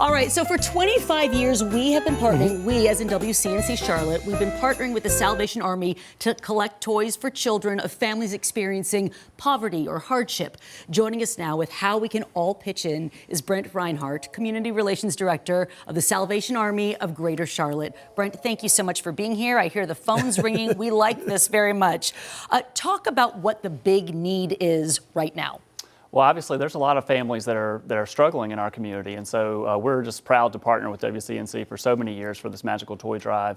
All right, so for 25 years, we have been partnering, we as in WCNC Charlotte, we've been partnering with the Salvation Army to collect toys for children of families experiencing poverty or hardship. Joining us now with how we can all pitch in is Brent Reinhardt, Community Relations Director of the Salvation Army of Greater Charlotte. Brent, thank you so much for being here. I hear the phones ringing. We like this very much. Talk about what the big need is right now. Well, obviously, there's a lot of families that are struggling in our community, and so we're just proud to partner with WCNC for so many years for this Magical Toy Drive.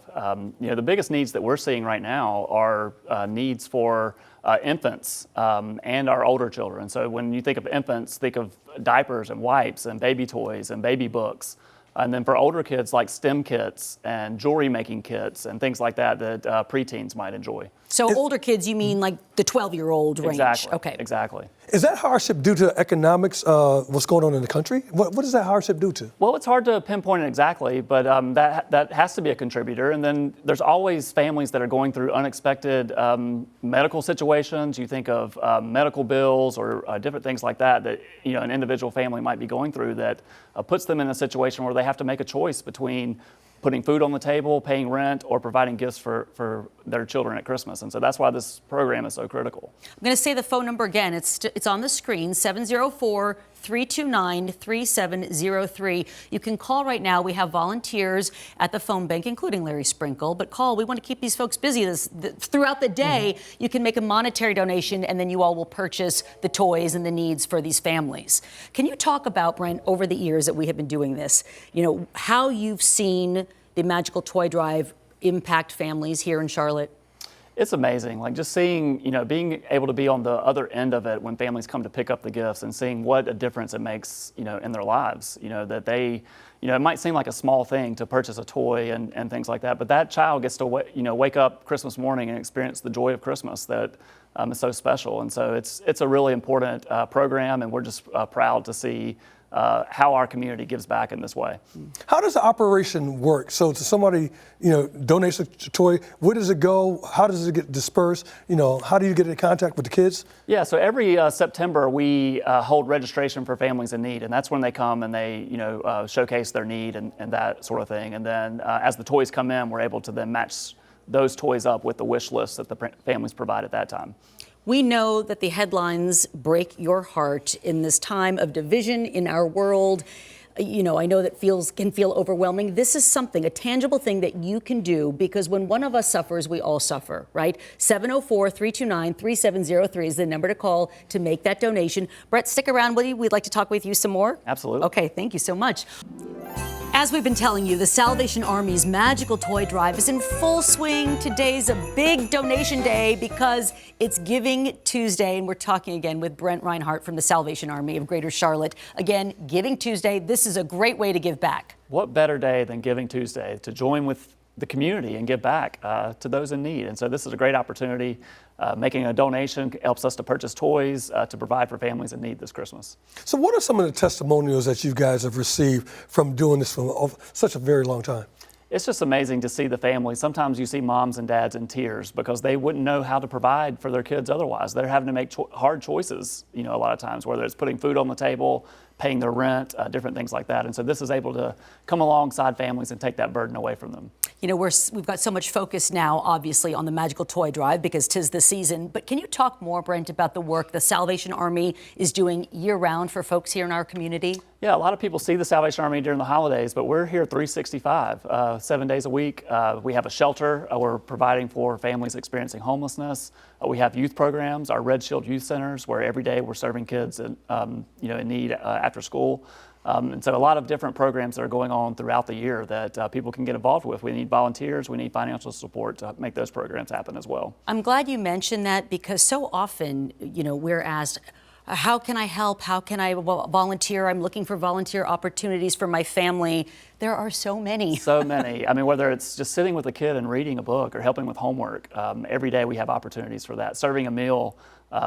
The biggest needs that we're seeing right now are needs for infants and our older children. So when you think of infants, think of diapers and wipes and baby toys and baby books. And then for older kids, like STEM kits and jewelry making kits and things like that preteens might enjoy. So older kids, you mean like the 12-year-old range? Exactly. Okay. Exactly. Is that hardship due to economics, what's going on in the country? What does that hardship due to? Well, it's hard to pinpoint it exactly, but that has to be a contributor. And then there's always families that are going through unexpected medical situations. You think of medical bills or different things like that an individual family might be going through that puts them in a situation where they have to make a choice between putting food on the table, paying rent, or providing gifts for their children at Christmas. And so that's why this program is so critical. I'm going to say the phone number again. It's on the screen, 704-329-3703. You can call right now. We have volunteers at the phone bank, including Larry Sprinkle. But call. We want to keep these folks busy throughout the day. You can make a monetary donation, and then you all will purchase the toys and the needs for these families. Can you talk about, Brent, over the years that we have been doing this, how you've seen the Magical Toy Drive impact families here in Charlotte? It's amazing, like just seeing, being able to be on the other end of it when families come to pick up the gifts and seeing what a difference it makes, in their lives, that they, it might seem like a small thing to purchase a toy and things like that, but that child gets to, wake up Christmas morning and experience the joy of Christmas that is so special. And so it's a really important program, and we're just proud to see how our community gives back in this way. How does the operation work? So to somebody, donates a toy, where does it go? How does it get dispersed? How do you get in contact with the kids? Yeah, so every September we hold registration for families in need, and that's when they come and they, showcase their need and that sort of thing. And then as the toys come in, we're able to then match those toys up with the wish list that the families provide at that time. We know that the headlines break your heart in this time of division in our world. I know that can feel overwhelming. This is something, a tangible thing that you can do, because when one of us suffers, we all suffer, right? 704-329-3703 is the number to call to make that donation. Brett, stick around, will you? We'd like to talk with you some more. Absolutely. Okay, thank you so much. As we've been telling you, the Salvation Army's Magical Toy Drive is in full swing. Today's a big donation day because it's Giving Tuesday, and we're talking again with Brent Reinhardt from the Salvation Army of Greater Charlotte. Again, Giving Tuesday, this is a great way to give back. What better day than Giving Tuesday to join with the community and give back to those in need? And so this is a great opportunity. Making a donation helps us to purchase toys to provide for families in need this Christmas. So what are some of the testimonials that you guys have received from doing this for such a very long time? It's just amazing to see the families. Sometimes you see moms and dads in tears because they wouldn't know how to provide for their kids otherwise. They're having to make hard choices, a lot of times, whether it's putting food on the table, paying their rent, different things like that. And so this is able to come alongside families and take that burden away from them. We've got so much focus now, obviously, on the Magical Toy Drive because 'tis the season. But can you talk more, Brent, about the work the Salvation Army is doing year-round for folks here in our community? Yeah, a lot of people see the Salvation Army during the holidays, but we're here 365, 7 days a week. We have a shelter. We're providing for families experiencing homelessness. We have youth programs, our Red Shield Youth Centers, where every day we're serving kids in need after school. And so a lot of different programs that are going on throughout the year that people can get involved with. We need volunteers, we need financial support to make those programs happen as well. I'm glad you mentioned that because so often, we're asked, how can I help? How can I volunteer? I'm looking for volunteer opportunities for my family. There are so many. So many. I mean, whether it's just sitting with a kid and reading a book or helping with homework, every day we have opportunities for that. Serving a meal,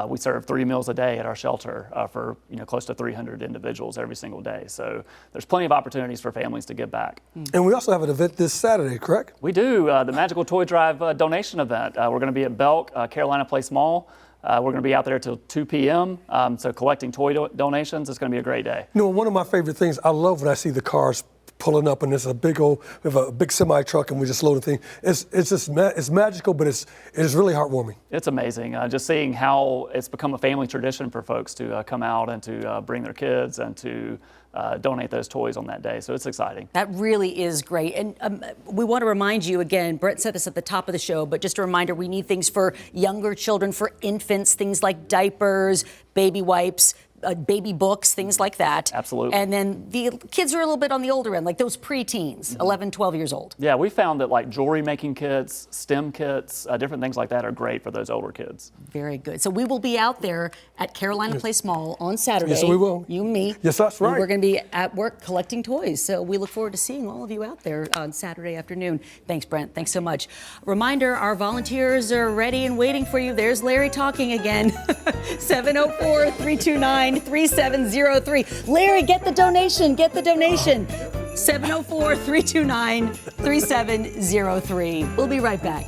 we serve 3 meals a day at our shelter for close to 300 individuals every single day. So there's plenty of opportunities for families to give back. And we also have an event this Saturday, correct? We do, the Magical Toy Drive donation event. We're going to be at Belk, Carolina Place Mall. We're going to be out there till 2 p.m. So collecting toy donations is going to be a great day. You know, one of my favorite things, I love when I see the cars pulling up and there's a big we have a big semi truck and we just load the thing. It's just it's magical, but it is really heartwarming. It's amazing, just seeing how it's become a family tradition for folks to come out and to bring their kids and to donate those toys on that day. So it's exciting. That really is great. And we want to remind you again, Brett said this at the top of the show, but just a reminder, we need things for younger children, for infants, things like diapers, baby wipes, baby books, things like that. Absolutely. And then the kids are a little bit on the older end, like those preteens, 11, 12 years old. Yeah, we found that like jewelry making kits, STEM kits, different things like that are great for those older kids. Very good. So we will be out there at Carolina Place Mall on Saturday. Yes, we will. You and me. Yes, that's right. And we're going to be at work collecting toys. So we look forward to seeing all of you out there on Saturday afternoon. Thanks, Brent. Thanks so much. Reminder, our volunteers are ready and waiting for you. There's Larry talking again. 704-329-3703. Larry, get the donation. Get the donation. 704-329-3703. We'll be right back.